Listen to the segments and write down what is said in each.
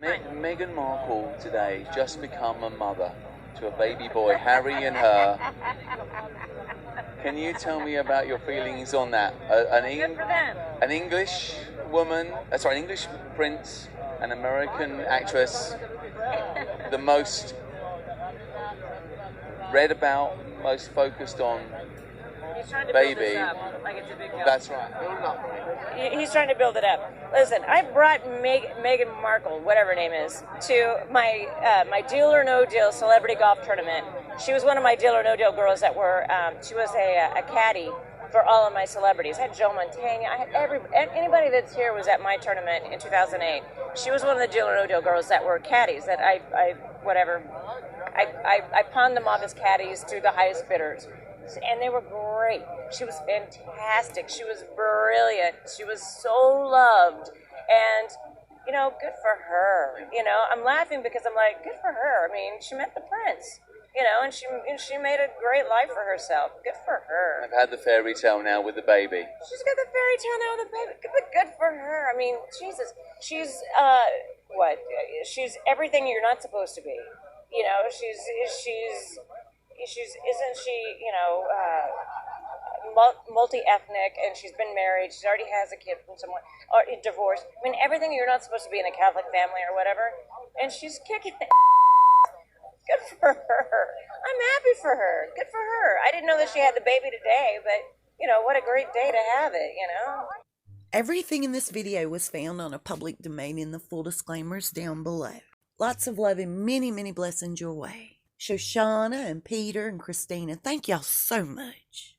Meghan Markle today just become a mother to a baby boy, Harry and her. Can you tell me about your feelings on that? Good for them. An English woman, an English prince, an American actress, the most read about, most focused on He's trying to baby. build this up like it's a big deal. That's right. He's trying to build it up. Listen, I brought Meghan Markle, whatever her name is, to my Deal or No Deal celebrity golf tournament. She was one of my Deal or No Deal girls that were. She was a caddy for all of my celebrities. I had Joe Montana. I had anybody that's here was at my tournament in 2008. She was one of the Deal or No Deal girls that were caddies. That I pawned them off as caddies to the highest bidders. And they were great. She was fantastic. She was brilliant. She was so loved. And, good for her. I'm laughing because I'm like, good for her. I mean, she met the prince, and she made a great life for herself. Good for her. I've had the fairy tale now with the baby. She's got the fairy tale now with the baby. But good for her. I mean, Jesus. She's, She's everything you're not supposed to be. Isn't she, multi-ethnic, and she's been married, she already has a kid from someone, or divorced. I mean, everything you're not supposed to be in a Catholic family or whatever, and she's kicking it. Good for her. I'm happy for her. Good for her. I didn't know that she had the baby today, but, what a great day to have it, Everything in this video was found on a public domain, in the full disclaimers down below. Lots of love and many, many blessings your way. Shoshana and Peter and Christina, thank y'all so much.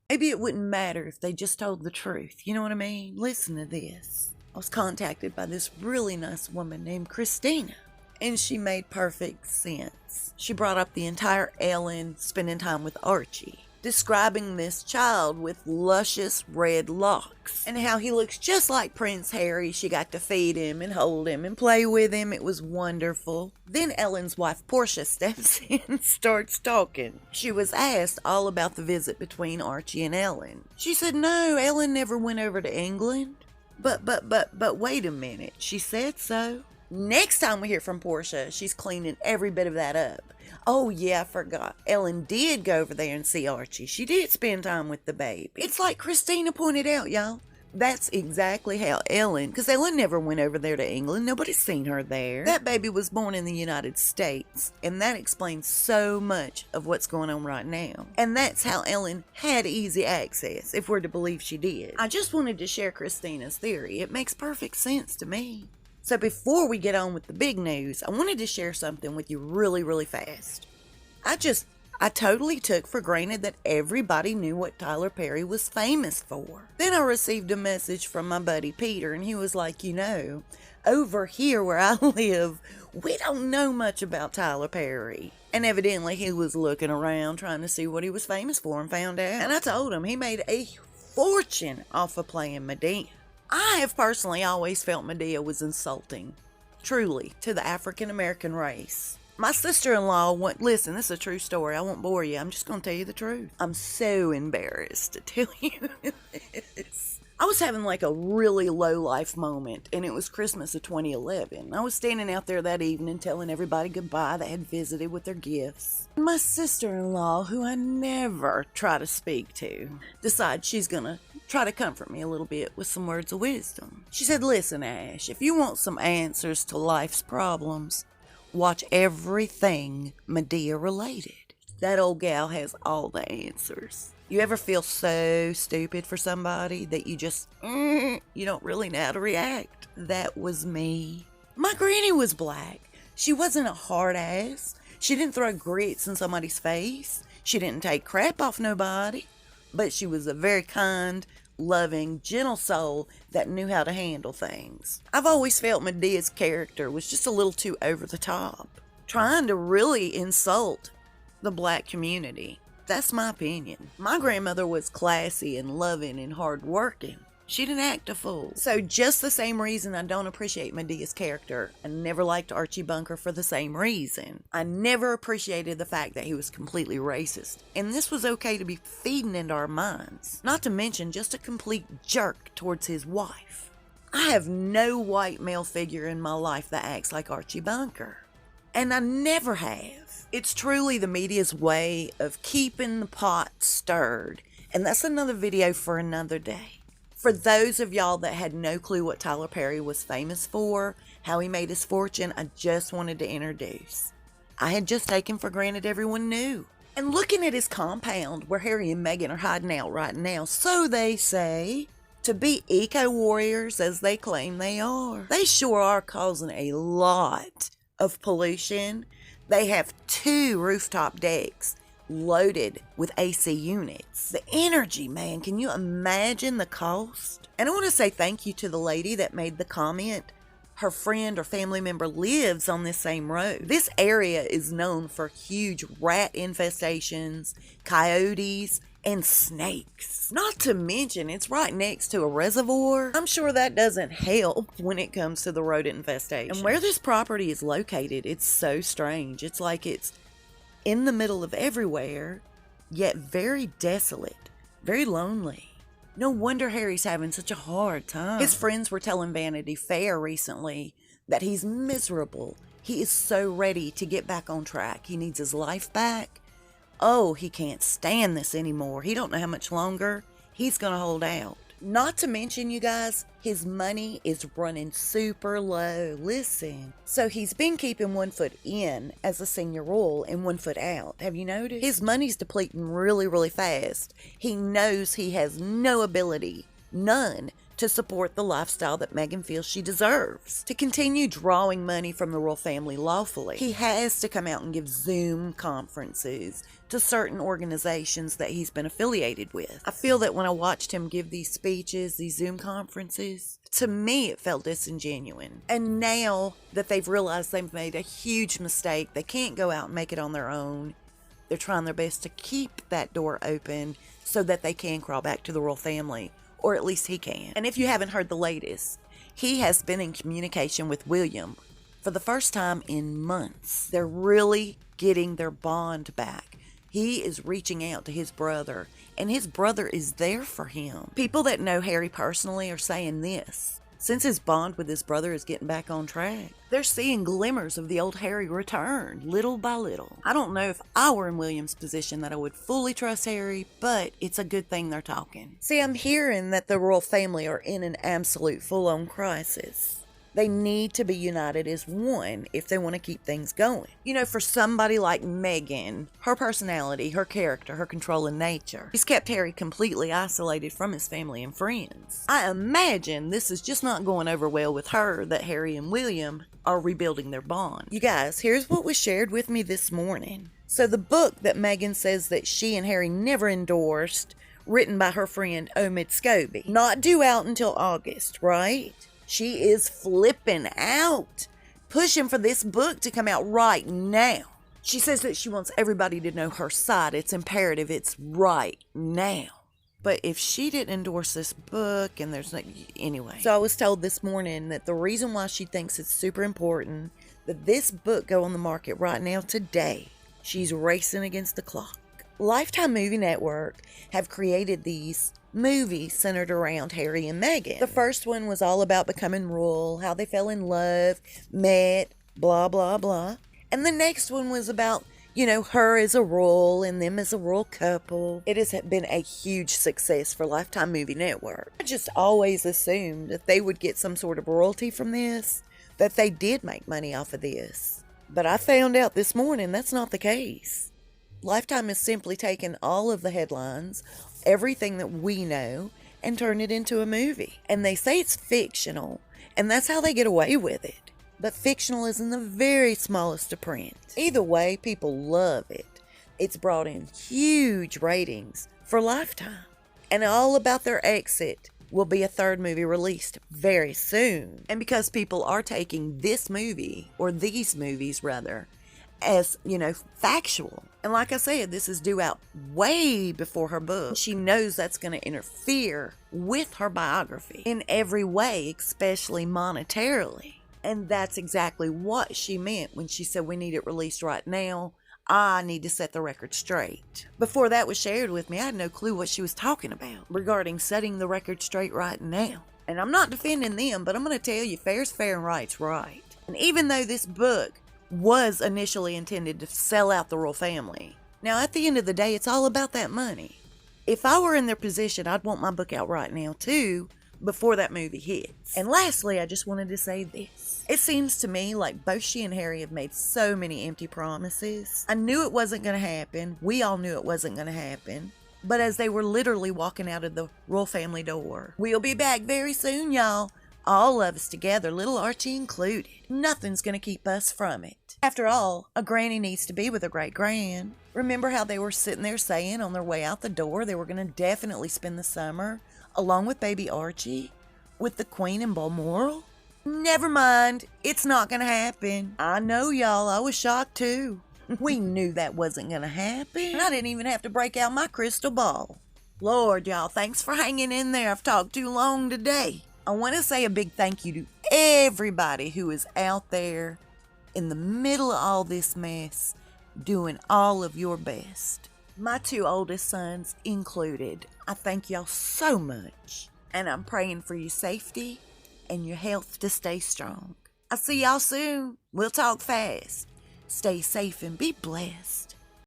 Maybe it wouldn't matter if they just told the truth. You know what I mean? Listen to this. I was contacted by this really nice woman named Christina, and she made perfect sense. She brought up the entire Ellen spending time with Archie, describing this child with luscious red locks and how he looks just like Prince Harry. She got to feed him and hold him and play with him. It was wonderful. Then Ellen's wife Portia steps in and starts talking. She was asked all about the visit between Archie and Ellen. She said, no, Ellen never went over to England. But wait a minute. She said so. Next time we hear from Portia, she's cleaning every bit of that up. Oh yeah, I forgot. Ellen did go over there and see Archie. She did spend time with the baby. It's like Christina pointed out, y'all. That's exactly how Ellen, because Ellen never went over there to England. Nobody's seen her there. That baby was born in the United States, and that explains so much of what's going on right now. And that's how Ellen had easy access, if we're to believe she did. I just wanted to share Christina's theory. It makes perfect sense to me. So before we get on with the big news, I wanted to share something with you really, really fast. I totally took for granted that everybody knew what Tyler Perry was famous for. Then I received a message from my buddy Peter, and he was like, over here where I live, we don't know much about Tyler Perry. And evidently he was looking around trying to see what he was famous for and found out. And I told him he made a fortune off of playing Medea. I have personally always felt Medea was insulting, truly, to the African American race. My sister-in-law listen, this is a true story. I won't bore you. I'm just going to tell you the truth. I'm so embarrassed to tell you this. I was having like a really low life moment, and it was Christmas of 2011. I was standing out there that evening telling everybody goodbye that had visited with their gifts. My sister-in-law, who I never try to speak to, decides she's going to try to comfort me a little bit with some words of wisdom. She said, listen, Ash, if you want some answers to life's problems, watch everything Medea related. That old gal has all the answers. You ever feel so stupid for somebody that you just, you don't really know how to react? That was me. My granny was black. She wasn't a hard ass. She didn't throw grits in somebody's face. She didn't take crap off nobody. But she was a very kind, loving, gentle soul that knew how to handle things. I've always felt Medea's character was just a little too over the top, trying to really insult the black community. That's my opinion. My grandmother was classy and loving and hardworking. She didn't act a fool. So just the same reason I don't appreciate Medea's character, I never liked Archie Bunker for the same reason. I never appreciated the fact that he was completely racist. And this was okay to be feeding into our minds. Not to mention just a complete jerk towards his wife. I have no white male figure in my life that acts like Archie Bunker. And I never have. It's truly the media's way of keeping the pot stirred. And that's another video for another day. For those of y'all that had no clue what Tyler Perry was famous for, how he made his fortune, I just wanted to introduce. I had just taken for granted everyone knew. And looking at his compound where Harry and Meghan are hiding out right now, so they say, to be eco-warriors as they claim they are. They sure are causing a lot of pollution. They have 2 rooftop decks loaded with AC units. The energy, man, can you imagine the cost? And I want to say thank you to the lady that made the comment. Her friend or family member lives on this same road. This area is known for huge rat infestations, coyotes, and snakes. Not to mention, it's right next to a reservoir. I'm sure that doesn't help when it comes to the rodent infestation. And where this property is located, it's so strange. It's like it's in the middle of everywhere, yet very desolate, very lonely. No wonder Harry's having such a hard time. His friends were telling Vanity Fair recently that he's miserable. He is so ready to get back on track. He needs his life back. Oh, he can't stand this anymore. He don't know how much longer he's going to hold out. Not to mention, you guys, his money is running super low. Listen. So he's been keeping 1 foot in as a senior royal and 1 foot out. Have you noticed? His money's depleting really, really fast. He knows he has no ability, none, to support the lifestyle that Meghan feels she deserves. To continue drawing money from the royal family lawfully, he has to come out and give Zoom conferences to certain organizations that he's been affiliated with. I feel that when I watched him give these speeches, these Zoom conferences, to me it felt disingenuous. And now that they've realized they've made a huge mistake, they can't go out and make it on their own. They're trying their best to keep that door open so that they can crawl back to the royal family. Or at least he can. And if you haven't heard the latest, he has been in communication with William for the first time in months. They're really getting their bond back. He is reaching out to his brother, and his brother is there for him. People that know Harry personally are saying this. Since his bond with his brother is getting back on track, they're seeing glimmers of the old Harry return, little by little. I don't know if I were in William's position that I would fully trust Harry, but it's a good thing they're talking. See, I'm hearing that the royal family are in an absolute full-on crisis. They need to be united as one if they want to keep things going. You know, for somebody like Meghan, her personality, her character, her controlling nature, she's kept Harry completely isolated from his family and friends. I imagine this is just not going over well with her that Harry and William are rebuilding their bond. You guys, here's what was shared with me this morning. So the book that Meghan says that she and Harry never endorsed, written by her friend Omid Scobie, not due out until August, right? She is flipping out, pushing for this book to come out right now. She says that she wants everybody to know her side. It's imperative. It's right now. But if she didn't endorse this book, and there's no... Anyway. So I was told this morning that the reason why she thinks it's super important that this book go on the market right now today, she's racing against the clock. Lifetime Movie Network have created these movies centered around Harry and Meghan. The first one was all about becoming royal, how they fell in love, met, blah, blah, blah. And the next one was about, you know, her as a royal and them as a royal couple. It has been a huge success for Lifetime Movie Network. I just always assumed that they would get some sort of royalty from this, that they did make money off of this. But I found out this morning that's not the case. Lifetime has simply taken all of the headlines, everything that we know, and turned it into a movie. And they say it's fictional, and that's how they get away with it. But fictional is in the very smallest of print. Either way, people love it. It's brought in huge ratings for Lifetime. And all about their exit will be a third movie released very soon. And because people are taking this movie, or these movies rather, as, you know, factual. And like I said, this is due out way before her book. She knows that's going to interfere with her biography in every way, especially monetarily. And that's exactly what she meant when she said we need it released right now. I need to set the record straight. Before that was shared with me, I had no clue what she was talking about regarding setting the record straight right now. And I'm not defending them, but I'm going to tell you, fair's fair and right's right. And even though this book was initially intended to sell out the royal family, now at the end of the day, it's all about that money. If I were in their position, I'd want my book out right now too, before that movie hits. And lastly, I just wanted to say this. It seems to me like both she and Harry have made so many empty promises. I knew it wasn't going to happen. We all knew it wasn't going to happen. But as they were literally walking out of the royal family door, we'll be back very soon, y'all. All of us together, little Archie included. Nothing's going to keep us from it. After all, a granny needs to be with a great-grand. Remember how they were sitting there saying on their way out the door they were going to definitely spend the summer, along with baby Archie, with the Queen in Balmoral? Never mind, it's not going to happen. I know, y'all, I was shocked too. We knew that wasn't going to happen. I didn't even have to break out my crystal ball. Lord, y'all, thanks for hanging in there. I've talked too long today. I want to say a big thank you to everybody who is out there in the middle of all this mess, doing all of your best. My 2 oldest sons included. I thank y'all so much. And I'm praying for your safety and your health to stay strong. I'll see y'all soon. We'll talk fast. Stay safe and be blessed.